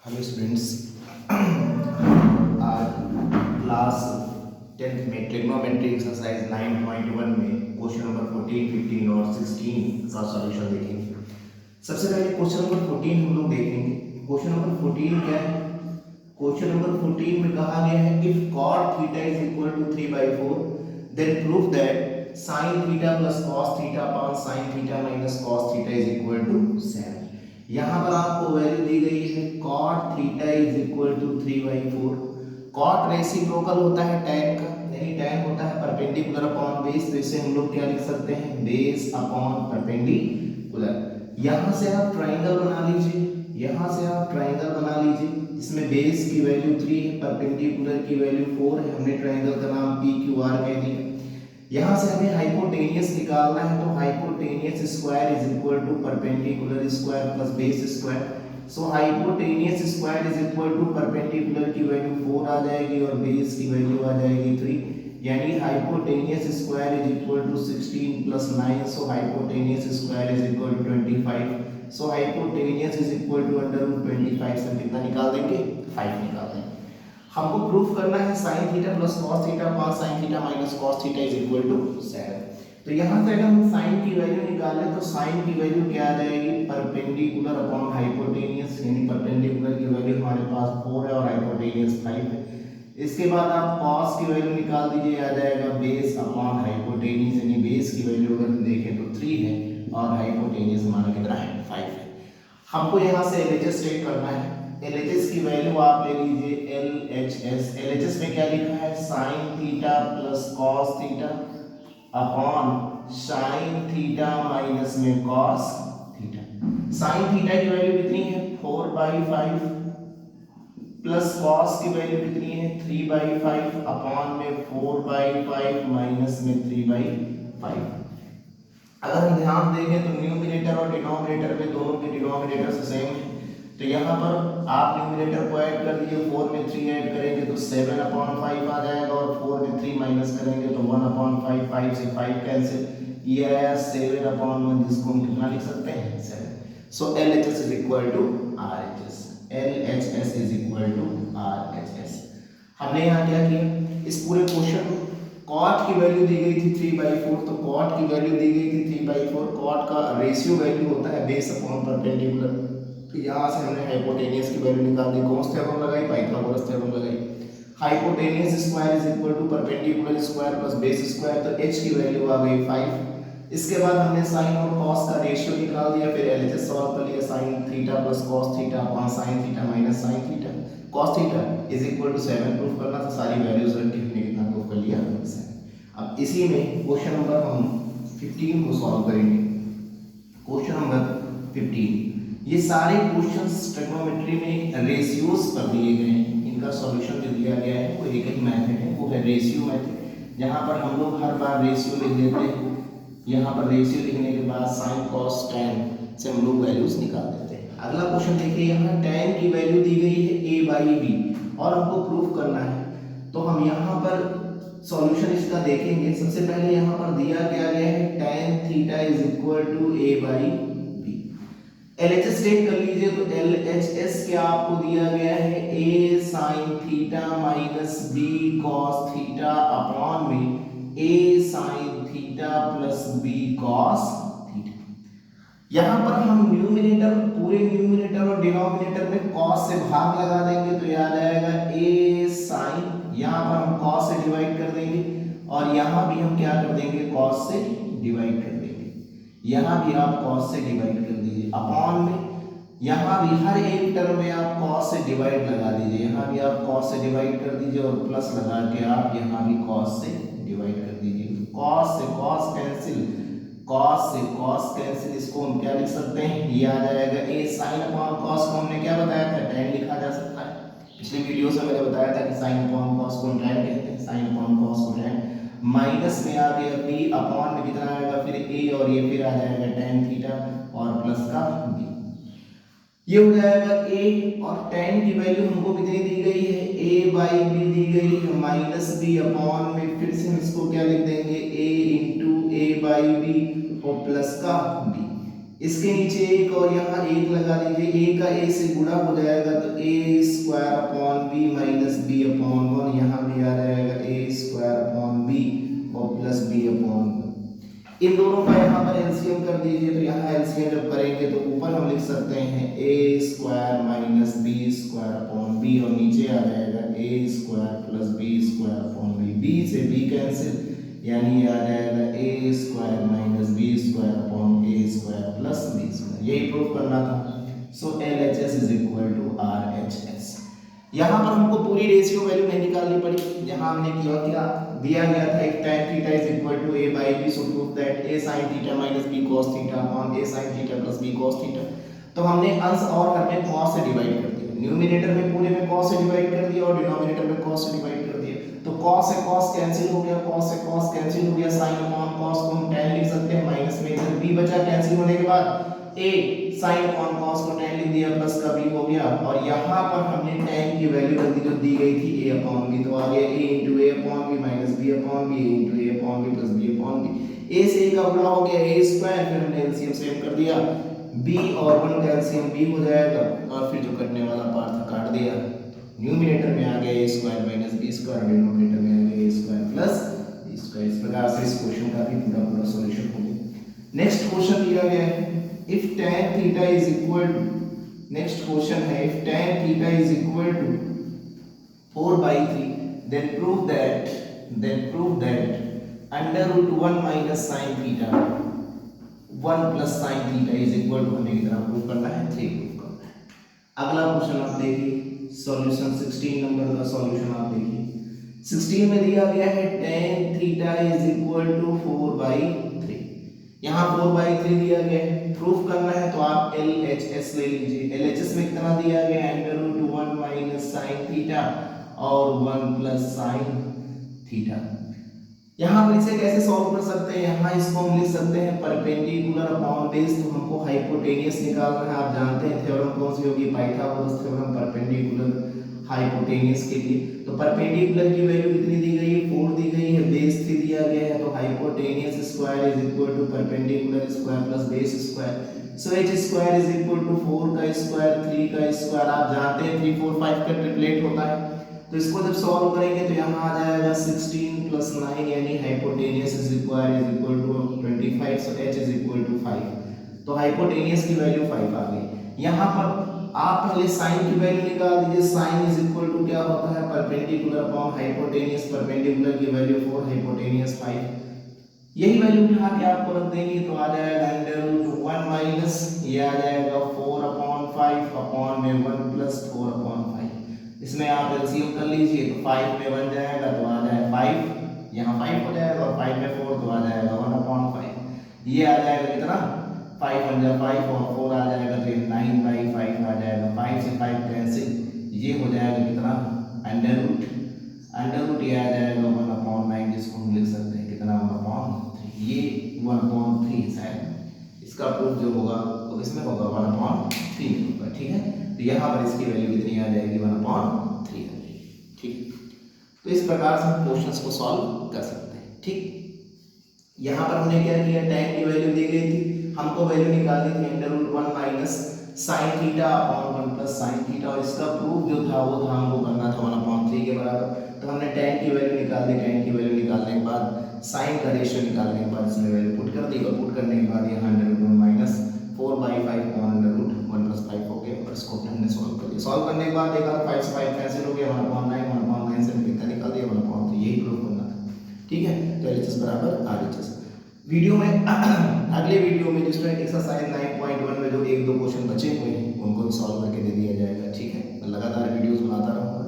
Hello students, आज class 10th में trigonometry exercise 9.1 में क्वेश्चन नंबर 14, 15 और 16 का सॉल्यूशन देखेंगे। सबसे पहले क्वेश्चन नंबर 14 हम लोग देखेंगे। क्वेश्चन नंबर 14 क्या है? क्वेश्चन नंबर 14 में कहा गया है if cot theta is equal to 3/4 then prove that sin theta plus cos theta upon sin theta minus cos theta is equal to 7। यहाँ पर आपको वैल्यू दी गई है cot theta is equal to 3/4। cot reciprocal होता है tan का, यानी tan होता है परपेंडिकुलर अपॉन बेस, तो इसे हम लोग क्या लिख सकते हैं, बेस अपॉन परपेंडिकुलर। यहाँ से आप ट्राइंगल बना लीजिए, यहाँ से आप ट्राइंगल बना लीजिए, इसमें बेस की वैल्यू 3 है, परपेंडिकुलर की वैल्यू 4 है, हमने ट्राइंगल का नाम पी क्यू आर कह दिया। यहाँ से हमें हाइपोटेनियस निकालना है, तो hypotenuse square is equal to perpendicular square plus base square. So hypotenuse square is equal to perpendicular की वैल्यू 4 आ जाएगी और बेस की वैल्यू आ जाएगी 3, यानी hypotenuse square is equal to 16 plus 9। So hypotenuse square is equal to 25। So hypotenuse is equal to under root 25 से कितना निकाल देंगे, 5 निकाल देंगे। हमको प्रूफ करना है sin theta plus cos theta upon sin theta minus cos theta is equal to 7। तो यहाँ से अगर हम sin की वैल्यू निकालें तो sin की वैल्यू क्या आ जाएगी, परपेंडिकुलर अपॉन हाइपोटेनियस, यानी परपेंडिकुलर की वैल्यू हमारे पास 4 है और हाइपोटेनियस 5 है। इसके बाद आप cos की वैल्यू निकाल दीजिए, आ जाएगा बेस अपॉन हाइपोटेनियस, यानी बेस की वैल्यू अगर हम देखें तो 3 है और हाइपोटेनियस हमारा कितना है, 5 है। हमको यहाँ से LHS चेक करना है। LHS की वैल्यू आप ले लीजिए LHS। LHS में क्या लिखा है, sin theta plus cos theta upon sin theta minus में cos थीटा। sin थीटा की वैल्यू कितनी है, 4/5 प्लस cos की वैल्यू कितनी है, 3/5 अपॉन में 4/5 माइनस में 3/5। अगर हम ध्यान देंगे तो न्यूमरेटर और डिनोमिनेटर में दोनों के डिनोमिनेटर सेम है, तो यहाँ पर आप न्यूमरेटर को ऐड कर दीजिए, 4 में 3 ऐड करेंगे तो 7/5 आ जाएगा और 4 में 3 माइनस करेंगे तो 1/5, 5 से 5 कैंसिल, ये आया 7/1, जिसको हम कितना लिख सकते हैं, 7। So LHS is equal to RHS। LHS is equal to RHS। हमने यहाँ क्या किया, इस पूरे क्वेश्चन में cot की वैल्यू दी गई थी 3/4, तो cot की वैल्यू दी गई थी 3/4। cot का रेशियो वैल्यू होता है बेस अपॉन परपेंडिकुलर, तो यहाँ से हमने हाइपोटेनियस की वैल्यू निकाल दी, कौन सा थ्योरम लगाई, पाइथागोरस थ्योरम लगाई। Hypotenuse square is equal to perpendicular square plus base square, तो h की वैल्यू आ गई 5। इसके बाद हमने sin और cos का रेशियो निकाल दिया, फिर LHS सॉल्व कर लिया, sin theta plus cos theta upon sin theta minus sin theta. cos theta is equal to 7 proof करना, तो सारी वैल्यूज रख के हमने कितना प्रूफ कर लिया, 7। अब इसी में क्वेश्चन नंबर हम 15 को सॉल्व करेंगे। क्वेश्चन नंबर 15, ये सारे क्वेश्चंस ट्रिग्नोमेट्री में रेशियोज पर दिए गए हैं, इनका सॉल्यूशन जो दिया गया है वो एक ही मेथड है, वो है रेशियो मेथड, जहां पर हम लोग हर बार रेशियो लिख देते हैं। यहाँ पर रेशियो लिखने के बाद sin cos tan से हम लोग वैल्यूज निकाल देते हैं। अगला क्वेश्चन देखिए, यहाँ tan की वैल्यू दी गई है a/b और हमको प्रूफ करना है, तो हम यहाँ पर सॉल्यूशन इसका देखेंगे। सबसे पहले यहाँ पर दिया गया है tan theta is equal to a/b। LHS check कर लीजिए, तो LHS क्या आपको दिया गया है, a sin theta minus b cos theta upon में a sin theta plus b cos theta. यहाँ पर हम न्यूमरेटर, पूरे न्यूमरेटर और डिनोमिनेटर में cos से भाग लगा देंगे, तो याद आएगा a sin, यहाँ पर हम cos से डिवाइड कर देंगे और यहाँ भी हम क्या कर देंगे, cos से डिवाइड कर देंगे। यहाँ भी आप cos से डिवाइड कर दीजिए अपॉन में, यहाँ भी हर एक टर्म में आप cos से डिवाइड लगा दीजिए, यहाँ भी आप cos से डिवाइड कर दीजिए और प्लस लगा के आप यहाँ भी cos से डिवाइड कर दीजिए। cos से cos कैंसिल, cos से cos कैंसिल, इसको हम क्या लिख सकते हैं, ये आ जाएगा a sin अपॉन cos को हमने क्या बताया था, tan लिखा जा सकता है। पिछले वीडियो से मैंने बताया था कि sin अपॉन cos को tan कहते हैं, sin अपॉन cos को tan। माइनस में आ गया b अपॉन में कितना आएगा, फिर a और ये फिर आ जाएगा tan थीटा और प्लस का b, ये हो जाएगा a। और tan की वैल्यू हमको कितनी दी गई है, a/b दी गई है माइनस b अपॉन में, फिर से हम इसको क्या लिख देंगे, a इंटू a/b और प्लस का b। इसके नीचे एक और यहाँ एक लगा दीजिए, ए का ए से गुणा हो जाएगा तो A square upon B minus B upon one, यहाँ भी आ जाएगा ए स्क्वायर अपॉन बी और प्लस बी अपॉन वन। इन दोनों का यहाँ पर एलसीएम कर दीजिए, तो यहाँ एलसीएम जब करेंगे तो ऊपर हम लिख सकते हैं A square minus B square upon B और नीचे आ जाएगा A square plus B square upon B. B से बी कैंसिल, यानी आ जाएगा A square minus B square upon A square plus B square. यही प्रूव करना था। So LHS is equal to RHS। यहाँ पर हमको पूरी रेशियो वैल्यू नहीं निकालनी पड़ी, यहाँ हमने किया क्या दिया गया था एक tan theta is equal to a by b, so prove that a sin theta minus b cos theta upon a sin theta plus b cos theta. तो हमने अंश और हर में cos से डिवाइड कर दिया, न्यूमरेटर में पूरे में cos से डिवाइड कर दिया और डिनोमिनेटर में cos से डिवाइड कर दिया। तो cos से cos कैंसिल हो गया, cos से cos कैंसिल हो गया, sin अपॉन cos को हम tan लिख सकते हैं, माइनस में इधर b बचा, कैंसिल होने के बाद a sin अपॉन cos को tan लिख दिया, प्लस का b हो गया और यहाँ पर हमने tan की वैल्यू रख दी जो दी गई थी a अपॉन b, तो आ गया a into a upon b minus b upon b, a into a upon b plus b upon b। a से a का गुणा हो गया a स्क्वायर, फिर हमने एलसीएम सेम कर दिया, b और 1 का एलसीएम b हो जाएगा और फिर जो कटने वाला पार्ट था काट दिया। न्यूमरेटर में आ गया a square minus b square, denominator में आ गया a square plus b square. इस प्रकार से इस क्वेश्चन का भी पूरा सॉल्यूशन हो गया। नेक्स्ट क्वेश्चन दिया गया है if tan theta is equal to, next question है if tan theta is equal to 4 by 3 then prove that under root 1 minus sin theta 1 plus sin theta is equal to, हमें कितना prove करना है 3 prove करना है। अगला question आप देखिए, सॉल्यूशन 16 नंबर का सॉल्यूशन आप देखिए। 16 में दिया गया है tan theta is equal to 4 by 3, यहाँ 4 by 3 दिया गया है, प्रूफ करना है तो आप LHS ले लीजिए। LHS में कितना दिया गया है under root 1 minus sine theta और 1 प्लस साइन थीटा। यहाँ पर इसे कैसे सॉल्व कर सकते हैं, यहाँ इसको हम लिख सकते हैं परपेंडिकुलर अपॉन बेस, तो हमको हाइपोटेनियस निकालना है। आप जानते हैं थ्योरम कौन सी होगी, पाइथागोरस थ्योरम परपेंडिकुलर हाइपोटेनियस के लिए। तो परपेंडिकुलर की वैल्यू कितनी दी गई है 4 दी गई है, बेस 3 दिया गया है, तो hypotenuse square is equal to perpendicular square plus base square. So h square is equal to 4 का स्क्वायर 3 का स्क्वायर। आप जानते हैं 3 4 5 का ट्रिपलेट होता है, तो इसको जब सॉल्व करेंगे तो यहाँ आ जाएगा 16 प्लस 9 यानी hypotenuse square is equal to 25, so h is equal to 5। तो हाइपोटेनियस की वैल्यू 5 आ गई। यहाँ पर आप पहले साइन की वैल्यू निकाल दीजिए, साइन इज इक्वल टू क्या होता है परपेंडिकुलर अपॉन हाइपोटेनियस, परपेंडिकुलर की वैल्यू 4 हाइपोटेनियस 5। यही वैल्यू उठा के आपको रख देंगे तो आ जाएगा अंडर रूट 1 माइनस ये आ जाएगा 4 अपॉन 5 अपॉन में 1 प्लस 4 अपॉन 5। इसमें आप एलसीएम कर लीजिए तो 5 में 1 जाएगा तो आ जाएगा 5, यहाँ 5 हो जाएगा और 5 में 4 तो आ जाएगा 1 अपॉन 5। ये आ जाएगा कितना 5 1 जा 5 और 4 आ जाएगा तो 9 बाई 5 आ जाएगा, 5 से 5 कैंसिल, ये हो जाएगा कितना अंडर रूट ये आ जाएगा 1 अपॉन 9, जिसको हम लिख सकते हैं कितना 1 अपॉन 3, ये 1 अपॉन 3 शायद इसका प्रूफ जो होगा वो किसमें होगा 1 अपॉन 3 होगा। ठीक है, तो यहाँ पर इसकी वैल्यू कितनी आ जाएगी 1 अपॉन 3 आ जाएगी। ठीक, तो इस प्रकार से हम क्वेश्चंस को सॉल्व कर सकते हैं। ठीक, यहाँ पर हमने क्या किया, tan की वैल्यू दी गई थी, हमको वैल्यू निकालनी थी under root 1 minus sine theta upon 1 plus sine theta, और इसका प्रूफ जो था वो था हमको करना था 1 अपॉन 3 के बराबर। तो हमने tan की वैल्यू निकाल दी, tan की वैल्यू निकालने के बाद साइन का रेशियो निकालने के बाद इसमें वैल्यू पुट कर दी, और पुट करने के बाद यहाँ under root 1 minus 4 by 5 upon under root 1 plus 5 हो गया, और इसको हमने सॉल्व कर दिया। सॉल्व करने के बाद देखा 5 से 5 कैंसिल हो गया, 1 अपॉन 9, 1 अपॉन 9 से कितना निकाल दिया 1 अपॉन 3, यही प्रूफ करना था। ठीक है, तो LHS बराबर RHS। वीडियो में अगले वीडियो में जिसमें एक्सरसाइज 9.1 में जो 1-2 क्वेश्चन बचे हुए हैं उनको भी सॉल्व करके दे दिया जाएगा। ठीक है, लगातार वीडियोस बनाता रहूँगा।